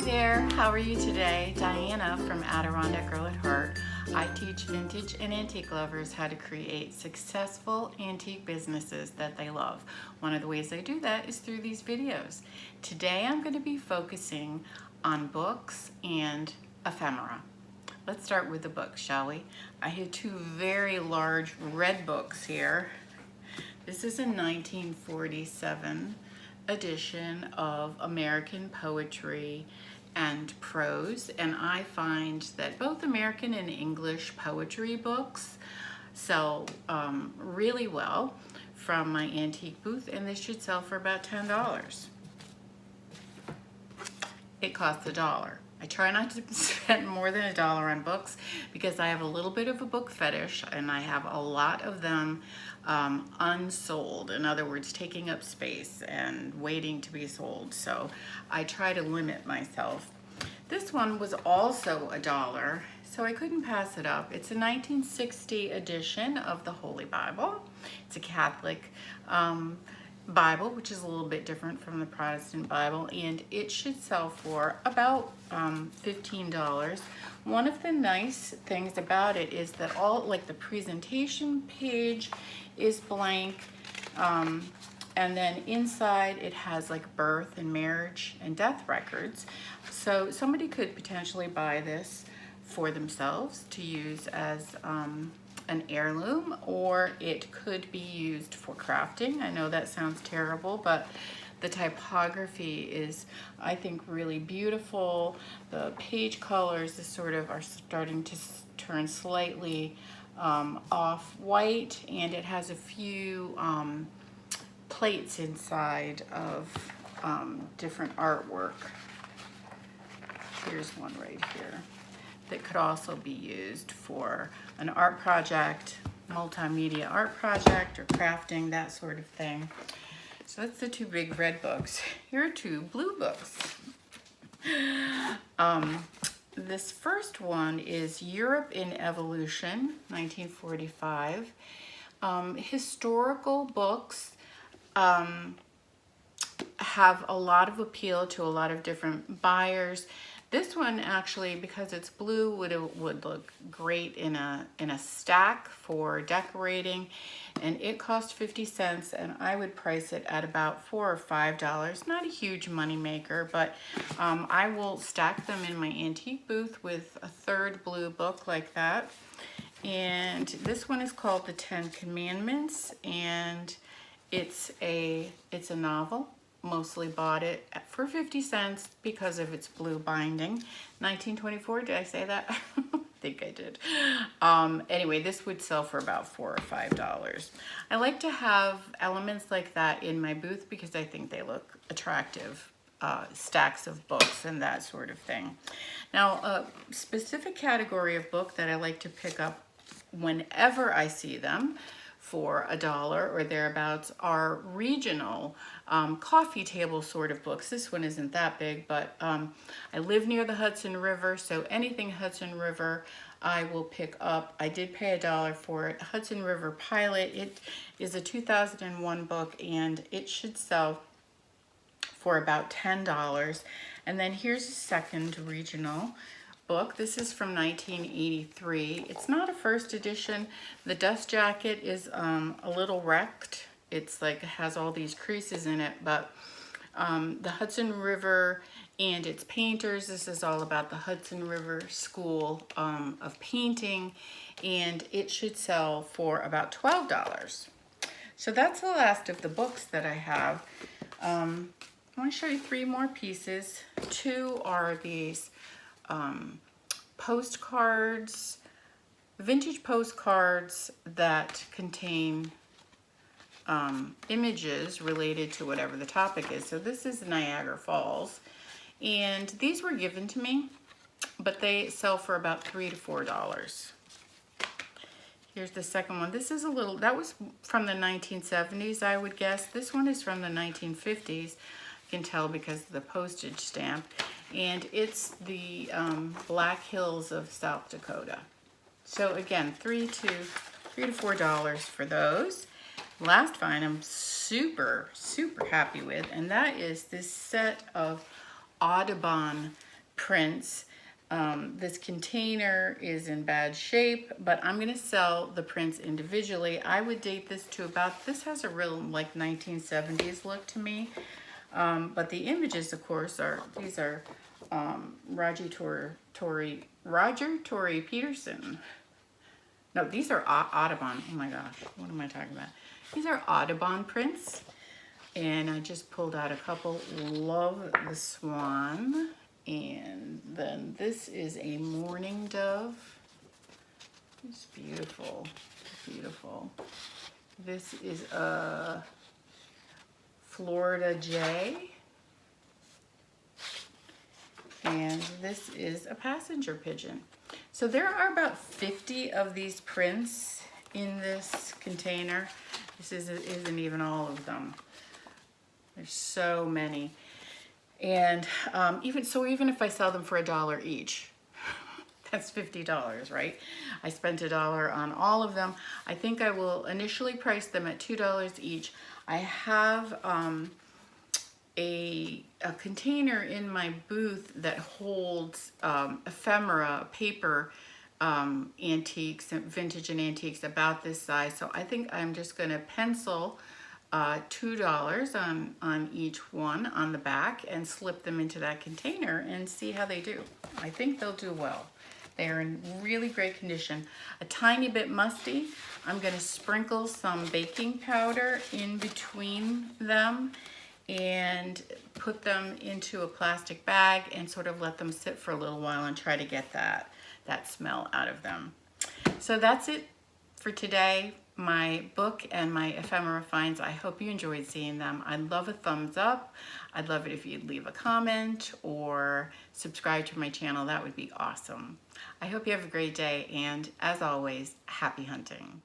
there, how are you today? Diana from Adirondack Girl at Heart. I teach vintage and antique lovers how to create successful antique businesses that they love. One of the ways I do that is through these videos. Today I'm going to be focusing on books and ephemera. Let's start with the books, shall we? I have two very large red books here. This is a 1947 edition of American poetry and prose, and I find that both American and English poetry books sell really well from my antique booth, and this should sell for about $10. It costs $1. I try not to spend more than $1 on books because I have a little bit of a book fetish and I have a lot of them unsold. In other words, taking up space and waiting to be sold. So I try to limit myself. This one was also $1, so I couldn't pass it up. It's a 1960 edition of the Holy Bible. It's a Catholic Bible, which is a little bit different from the Protestant Bible, and it should sell for about $15. One of the nice things about it is that all, like, the presentation page is blank, and then inside it has like birth and marriage and death records. So somebody could potentially buy this for themselves to use as an heirloom, or it could be used for crafting. I know that sounds terrible, but the typography is, I think, really beautiful. The page colors are starting to turn slightly off-white, and it has a few plates inside of different artwork. Here's one right here that could also be used for an art project, multimedia art project, or crafting, that sort of thing. So that's the two big red books. Here are two blue books. This first one is Europe in Evolution, 1945. Historical books have a lot of appeal to a lot of different buyers. This one actually, because it's blue, would look great in a stack for decorating, and it cost 50 cents, and I would price it at about $4 or $5. Not a huge money maker, but I will stack them in my antique booth with a third blue book like that. And this one is called The 10 Commandments, and it's a novel. Mostly bought it for 50 cents because of its blue binding. 1924, did I say that? I think I did. Anyway, this would sell for about $4 or $5. I like to have elements like that in my booth because I think they look attractive. Stacks of books and that sort of thing. Now, a specific category of book that I like to pick up whenever I see them for $1 or thereabouts are regional coffee table sort of books. This one isn't that big, but I live near the Hudson River, so anything Hudson River I will pick up. I did pay $1 for it. Hudson River Pilot, it is a 2001 book, and it should sell for about $10. And then here's a second regional book. This is from 1983. It's not a first edition. The dust jacket is a little wrecked. It's like it has all these creases in it, but the Hudson River and its painters, this is all about the Hudson River School of Painting, and it should sell for about $12. So that's the last of the books that I have. I want to show you three more pieces. Two are these postcards, vintage postcards that contain images related to whatever the topic is. So this is Niagara Falls, and these were given to me, but they sell for about $3 to $4. Here's the second one. This is a little, that was from the 1970s, I would guess. This one is from the 1950s. You can tell because of the postage stamp. And it's the Black Hills of South Dakota. So again, $3 to $4 for those. Last find I'm super happy with, and that is this set of Audubon prints. This container is in bad shape, but I'm gonna sell the prints individually. I would date this to about, this has a real like 1970s look to me. But the images, of course, these are Roger Tory Peterson. No, these are Audubon. Oh my gosh, what am I talking about? These are Audubon prints. And I just pulled out a couple. Love the swan. And then this is a mourning dove. It's beautiful, beautiful. This is a Florida jay. And this is a passenger pigeon. So there are about 50 of these prints in this container. This isn't even all of them. There's so many. And even if I sell them for $1 each, that's $50, right? I spent $1 on all of them. I think I will initially price them at $2 each. I have a container in my booth that holds ephemera paper antiques, vintage and antiques about this size. So I think I'm just gonna pencil $2 on each one on the back and slip them into that container and see how they do. I think they'll do well. They are in really great condition. A tiny bit musty. I'm gonna sprinkle some baking powder in between them and put them into a plastic bag and sort of let them sit for a little while and try to get that smell out of them. So that's it for today. My book and my ephemera finds. I hope you enjoyed seeing them. I'd love a thumbs up. I'd love it if you'd leave a comment or subscribe to my channel. That would be awesome. I hope you have a great day, and as always, happy hunting.